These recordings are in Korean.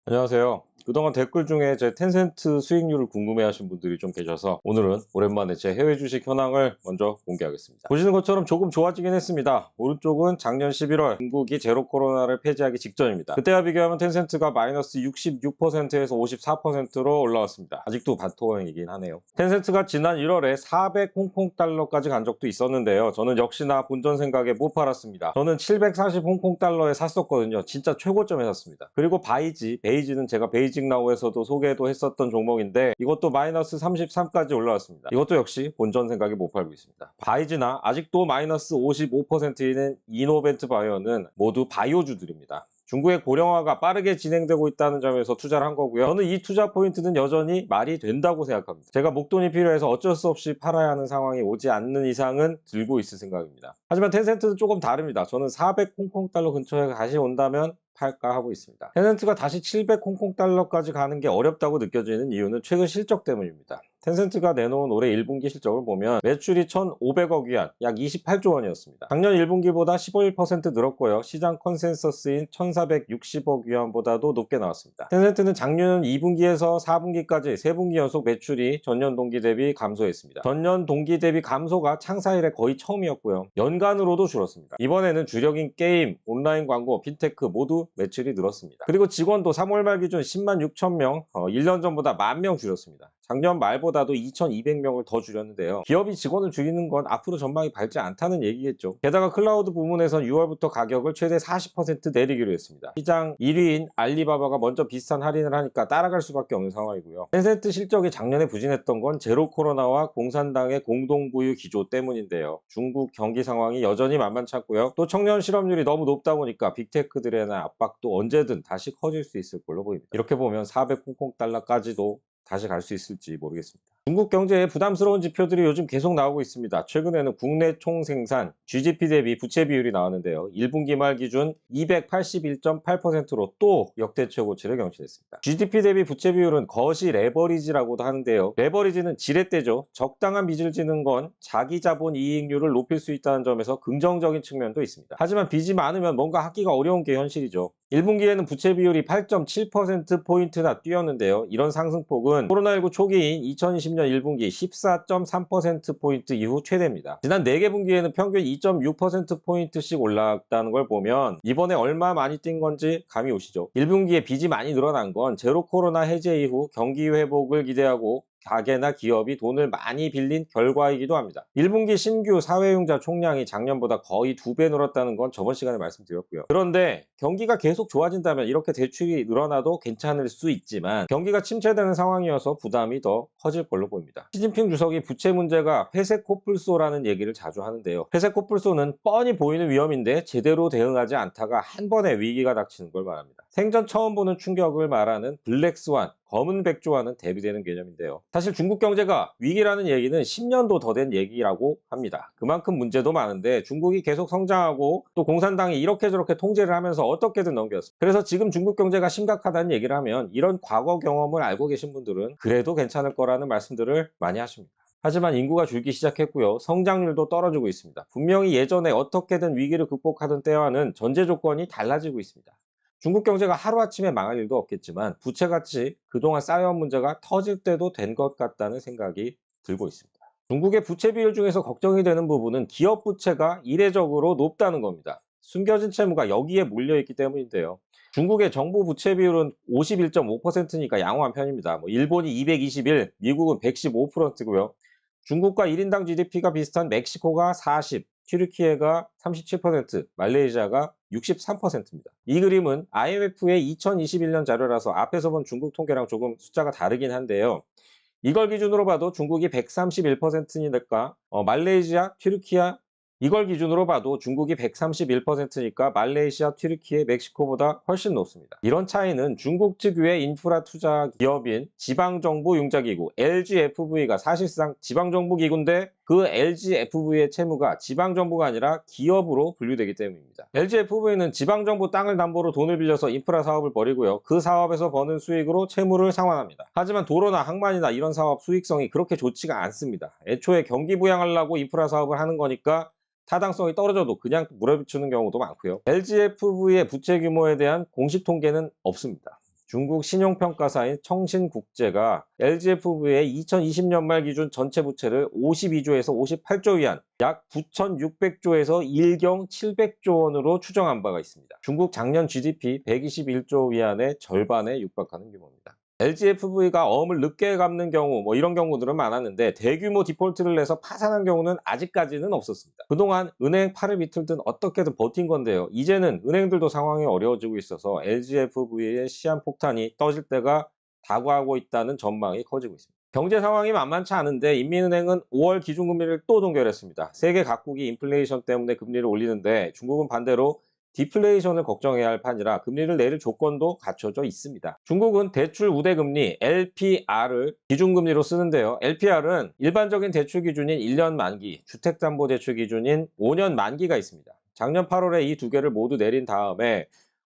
안녕하세요. 그동안 댓글 중에 제 텐센트 수익률을 궁금해하신 분들이 좀 계셔서 오늘은 오랜만에 제 해외 주식 현황을 먼저 공개하겠습니다. 보시는 것처럼 조금 좋아지긴 했습니다. 오른쪽은 작년 11월 중국이 제로 코로나를 폐지하기 직전입니다. 그때와 비교하면 텐센트가 마이너스 66%에서 54%로 올라왔습니다. 아직도 반토막이긴 하네요. 텐센트가 지난 1월에 400 홍콩달러까지 간 적도 있었는데요. 저는 역시나 본전 생각에 못 팔았습니다. 저는 740 홍콩달러에 샀었거든요. 진짜 최고점에 샀습니다. 그리고 베이지는 제가 베이직나우에서도 소개도 했었던 종목인데 이것도 마이너스 33까지 올라왔습니다. 이것도 역시 본전 생각에 못 팔고 있습니다. 바이지나 아직도 마이너스 55%인 이노벤트 바이오는 모두 바이오주들입니다. 중국의 고령화가 빠르게 진행되고 있다는 점에서 투자를 한 거고요. 저는 이 투자 포인트는 여전히 말이 된다고 생각합니다. 제가 목돈이 필요해서 어쩔 수 없이 팔아야 하는 상황이 오지 않는 이상은 들고 있을 생각입니다. 하지만 텐센트는 조금 다릅니다. 저는 400 홍콩달러 근처에 다시 온다면 팔까 하고 있습니다. 텐센트가 다시 700 홍콩달러까지 가는 게 어렵다고 느껴지는 이유는 최근 실적 때문입니다. 텐센트가 내놓은 올해 1분기 실적을 보면 매출이 1,500억 위안, 약 28조 원이었습니다. 작년 1분기보다 15% 늘었고요. 시장 컨센서스인 1,460억 위안보다도 높게 나왔습니다. 텐센트는 작년 2분기에서 4분기까지 3분기 연속 매출이 전년 동기 대비 감소했습니다. 전년 동기 대비 감소가 창사 이래 거의 처음이었고요. 연간으로도 줄었습니다. 이번에는 주력인 게임, 온라인 광고, 핀테크 모두 매출이 늘었습니다. 그리고 직원도 3월 말 기준 10만 6천 명, 1년 전보다 10,000명 줄였습니다. 작년 말보다도 2,200명을 더 줄였는데요. 기업이 직원을 줄이는 건 앞으로 전망이 밝지 않다는 얘기겠죠. 게다가 클라우드 부문에선 6월부터 가격을 최대 40% 내리기로 했습니다. 시장 1위인 알리바바가 먼저 비슷한 할인을 하니까 따라갈 수밖에 없는 상황이고요. 텐센트 실적이 작년에 부진했던 건 제로 코로나와 공산당의 공동부유 기조 때문인데요. 중국 경기 상황이 여전히 만만찮고요. 또 청년 실업률이 너무 높다 보니까 빅테크들에 대한 압박도 언제든 다시 커질 수 있을 걸로 보입니다. 이렇게 보면 400 홍콩달러까지도 다시 갈 수 있을지 모르겠습니다. 중국 경제에 부담스러운 지표들이 요즘 계속 나오고 있습니다. 최근에는 국내 총생산, GDP 대비 부채 비율이 나왔는데요. 1분기 말 기준 281.8%로 또 역대 최고치를 경신했습니다. GDP 대비 부채 비율은 거시 레버리지라고도 하는데요. 레버리지는 지렛대죠. 적당한 빚을 지는 건 자기 자본 이익률을 높일 수 있다는 점에서 긍정적인 측면도 있습니다. 하지만 빚이 많으면 뭔가 하기가 어려운 게 현실이죠. 1분기에는 부채 비율이 8.7%포인트나 뛰었는데요. 이런 상승폭은 코로나19 초기인 2020년 1분기 14.3%포인트 이후 최대입니다. 지난 4개 분기에는 평균 2.6%포인트씩 올랐다는 걸 보면 이번에 얼마 많이 뛴 건지 감이 오시죠. 1분기에 빚이 많이 늘어난 건 제로 코로나 해제 이후 경기 회복을 기대하고 가게나 기업이 돈을 많이 빌린 결과이기도 합니다. 1분기 신규 사회융자 총량이 작년보다 거의 2배 늘었다는 건 저번 시간에 말씀드렸고요. 그런데 경기가 계속 좋아진다면 이렇게 대출이 늘어나도 괜찮을 수 있지만 경기가 침체되는 상황이어서 부담이 더 커질 걸로 보입니다. 시진핑 주석이 부채 문제가 회색 코뿔소라는 얘기를 자주 하는데요. 회색 코뿔소는 뻔히 보이는 위험인데 제대로 대응하지 않다가 한 번에 위기가 닥치는 걸 말합니다. 생전 처음 보는 충격을 말하는 블랙스완, 검은 백조와는 대비되는 개념인데요. 사실 중국 경제가 위기라는 얘기는 10년도 더 된 얘기라고 합니다. 그만큼 문제도 많은데 중국이 계속 성장하고 또 공산당이 이렇게 저렇게 통제를 하면서 어떻게든 넘겼어요. 그래서 지금 중국 경제가 심각하다는 얘기를 하면 이런 과거 경험을 알고 계신 분들은 그래도 괜찮을 거라는 말씀들을 많이 하십니다. 하지만 인구가 줄기 시작했고요. 성장률도 떨어지고 있습니다. 분명히 예전에 어떻게든 위기를 극복하던 때와는 전제 조건이 달라지고 있습니다. 중국 경제가 하루아침에 망할 일도 없겠지만 부채같이 그동안 쌓여온 문제가 터질 때도 된 것 같다는 생각이 들고 있습니다. 중국의 부채 비율 중에서 걱정이 되는 부분은 기업 부채가 이례적으로 높다는 겁니다. 숨겨진 채무가 여기에 몰려있기 때문인데요. 중국의 정부 부채 비율은 51.5%니까 양호한 편입니다. 일본이 221, 미국은 115%고요. 중국과 1인당 GDP가 비슷한 멕시코가 40, 튀르키예가 37%, 말레이시아가 63%입니다. 이 그림은 IMF의 2021년 자료라서 앞에서 본 중국 통계랑 조금 숫자가 다르긴 한데요. 이걸 기준으로 봐도 중국이 131%니까 말레이시아, 튀르키예 이걸 기준으로 봐도 중국이 131%니까 말레이시아, 튀르키예, 멕시코보다 훨씬 높습니다. 이런 차이는 중국 특유의 인프라 투자 기업인 지방정부 융자기구 LGFV가 사실상 지방정부기구인데 그 LGFV의 채무가 지방정부가 아니라 기업으로 분류되기 때문입니다. LGFV는 지방정부 땅을 담보로 돈을 빌려서 인프라 사업을 벌이고요. 그 사업에서 버는 수익으로 채무를 상환합니다. 하지만 도로나 항만이나 이런 사업 수익성이 그렇게 좋지가 않습니다. 애초에 경기 부양하려고 인프라 사업을 하는 거니까 타당성이 떨어져도 그냥 물어비추는 경우도 많고요. LGFV의 부채 규모에 대한 공식 통계는 없습니다. 중국 신용평가사인 청신국제가 LGFV의 2020년 말 기준 전체 부채를 52조에서 58조 위안, 약 9,600조에서 1경 700조 원으로 추정한 바가 있습니다. 중국 작년 GDP 121조 위안의 절반에 육박하는 규모입니다. LGFV가 어음을 늦게 갚는 경우 이런 경우들은 많았는데 대규모 디폴트를 내서 파산한 경우는 아직까지는 없었습니다. 그동안 은행 팔을 비틀든 어떻게든 버틴 건데요. 이제는 은행들도 상황이 어려워지고 있어서 LGFV의 시한폭탄이 터질 때가 다가오고 있다는 전망이 커지고 있습니다. 경제 상황이 만만치 않은데 인민은행은 5월 기준금리를 또 동결했습니다. 세계 각국이 인플레이션 때문에 금리를 올리는데 중국은 반대로 디플레이션을 걱정해야 할 판이라 금리를 내릴 조건도 갖춰져 있습니다. 중국은 대출 우대금리 LPR을 기준금리로 쓰는데요. LPR은 일반적인 대출 기준인 1년 만기, 주택담보대출 기준인 5년 만기가 있습니다. 작년 8월에 이 두 개를 모두 내린 다음에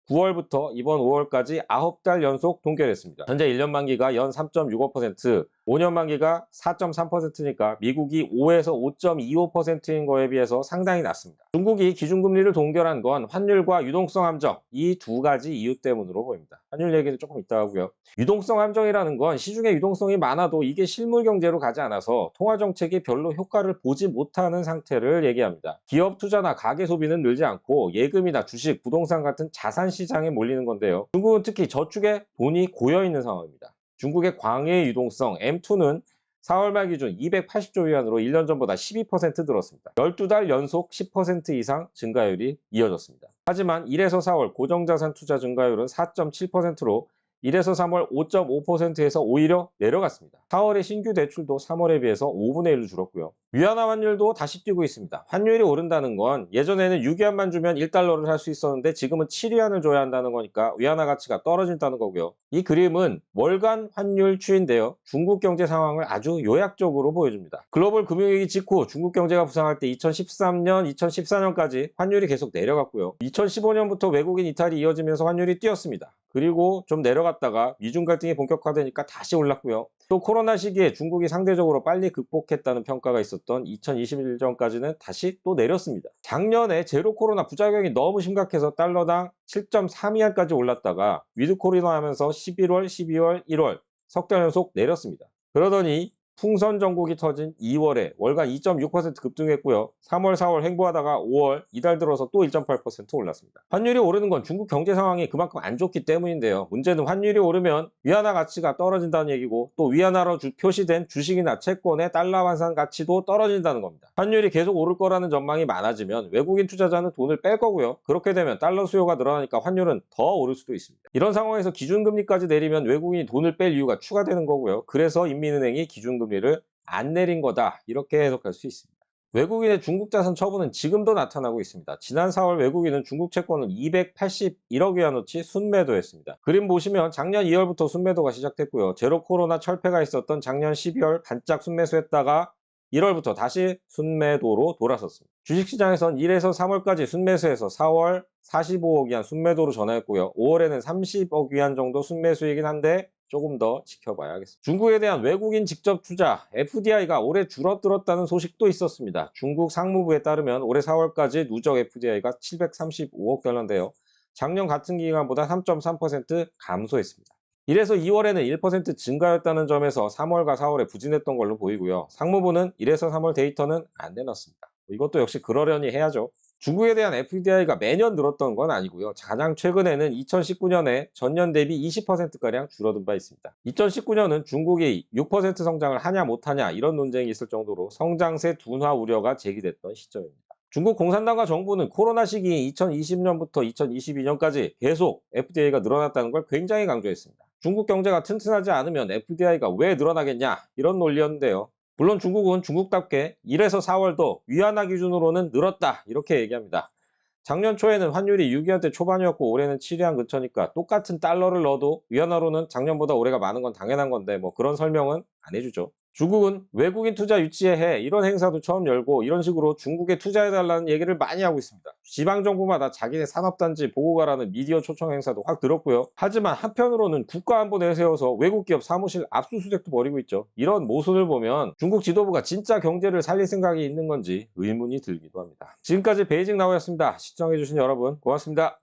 9월부터 이번 5월까지 9달 연속 동결했습니다. 현재 1년 만기가 연 3.65%, 5년 만기가 4.3%니까 미국이 5에서 5.25%인 거에 비해서 상당히 낮습니다. 중국이 기준금리를 동결한 건 환율과 유동성 함정, 이 두 가지 이유 때문으로 보입니다. 환율 얘기는 조금 이따 하고요. 유동성 함정이라는 건 시중에 유동성이 많아도 이게 실물 경제로 가지 않아서 통화정책이 별로 효과를 보지 못하는 상태를 얘기합니다. 기업 투자나 가계 소비는 늘지 않고 예금이나 주식, 부동산 같은 자산 시장에 몰리는 건데요. 중국은 특히 저축에 돈이 고여있는 상황입니다. 중국의 광해 유동성 M2는 4월 말 기준 280조 위안으로 1년 전보다 12% 늘었습니다. 12달 연속 10% 이상 증가율이 이어졌습니다. 하지만 1에서 4월 고정자산 투자 증가율은 4.7%로 1에서 3월 5.5%에서 오히려 내려갔습니다. 4월의 신규 대출도 3월에 비해서 5분의 1로 줄었고요. 위안화 환율도 다시 뛰고 있습니다. 환율이 오른다는 건 예전에는 6위안만 주면 1달러를 살 수 있었는데 지금은 7위안을 줘야 한다는 거니까 위안화 가치가 떨어진다는 거고요. 이 그림은 월간 환율 추이인데요. 중국 경제 상황을 아주 요약적으로 보여줍니다. 글로벌 금융위기 직후 중국 경제가 부상할 때 2013년, 2014년까지 환율이 계속 내려갔고요. 2015년부터 외국인 이탈이 이어지면서 환율이 뛰었습니다. 그리고 좀 내려갔다가 미중 갈등이 본격화되니까 다시 올랐고요. 또 코로나 시기에 중국이 상대적으로 빨리 극복했다는 평가가 있었던 2021년까지는 다시 또 내렸습니다. 작년에 제로 코로나 부작용이 너무 심각해서 달러당 7.32안까지 올랐다가 위드 코로나 하면서 11월, 12월, 1월 석 달 연속 내렸습니다. 그러더니 풍선 전국이 터진 2월에 월간 2.6% 급등했고요. 3월, 4월 횡보하다가 5월 이달 들어서 또 1.8% 올랐습니다. 환율이 오르는 건 중국 경제 상황이 그만큼 안 좋기 때문인데요. 문제는 환율이 오르면 위안화 가치가 떨어진다는 얘기고 또 위안화로 표시된 주식이나 채권의 달러 환산 가치도 떨어진다는 겁니다. 환율이 계속 오를 거라는 전망이 많아지면 외국인 투자자는 돈을 뺄 거고요. 그렇게 되면 달러 수요가 늘어나니까 환율은 더 오를 수도 있습니다. 이런 상황에서 기준금리까지 내리면 외국인이 돈을 뺄 이유가 추가되는 거고요. 그래서 인민은행이 기준금리를 안 내린 거다 이렇게 해석할 수 있습니다. 외국인의 중국 자산 처분은 지금도 나타나고 있습니다. 지난 4월 외국인은 중국 채권을 281억 위안어치 순매도했습니다. 그림 보시면 작년 2월부터 순매도가 시작됐고요. 제로 코로나 철폐가 있었던 작년 12월 반짝 순매수했다가 1월부터 다시 순매도로 돌아섰습니다. 주식시장에선 1에서 3월까지 순매수해서 4월 45억 위안 순매도로 전환했고요. 5월에는 30억 위안 정도 순매수이긴 한데 조금 더 지켜봐야겠습니다. 중국에 대한 외국인 직접 투자 FDI가 올해 줄어들었다는 소식도 있었습니다. 중국 상무부에 따르면 올해 4월까지 누적 FDI가 735억 달러인데요. 작년 같은 기간보다 3.3% 감소했습니다. 이래서 2월에는 1% 증가였다는 점에서 3월과 4월에 부진했던 걸로 보이고요. 상무부는 1에서 3월 데이터는 안 내놨습니다. 이것도 역시 그러려니 해야죠. 중국에 대한 FDI가 매년 늘었던 건 아니고요. 가장 최근에는 2019년에 전년 대비 20%가량 줄어든 바 있습니다. 2019년은 중국이 6% 성장을 하냐 못하냐 이런 논쟁이 있을 정도로 성장세 둔화 우려가 제기됐던 시점입니다. 중국 공산당과 정부는 코로나 시기인 2020년부터 2022년까지 계속 FDI가 늘어났다는 걸 굉장히 강조했습니다. 중국 경제가 튼튼하지 않으면 FDI가 왜 늘어나겠냐 이런 논리였는데요. 물론 중국은 중국답게 1에서 4월도 위안화 기준으로는 늘었다 이렇게 얘기합니다. 작년 초에는 환율이 6위안대 초반이었고 올해는 7위안 근처니까 똑같은 달러를 넣어도 위안화로는 작년보다 올해가 많은 건 당연한 건데 그런 설명은 안 해주죠. 중국은 외국인 투자 유치의 해 이런 행사도 처음 열고 이런 식으로 중국에 투자해달라는 얘기를 많이 하고 있습니다. 지방정부마다 자기네 산업단지 보고가라는 미디어 초청 행사도 확 들었고요. 하지만 한편으로는 국가안보 내세워서 외국 기업 사무실 압수수색도 벌이고 있죠. 이런 모습을 보면 중국 지도부가 진짜 경제를 살릴 생각이 있는 건지 의문이 들기도 합니다. 지금까지 베이징 나우였습니다. 시청해주신 여러분 고맙습니다.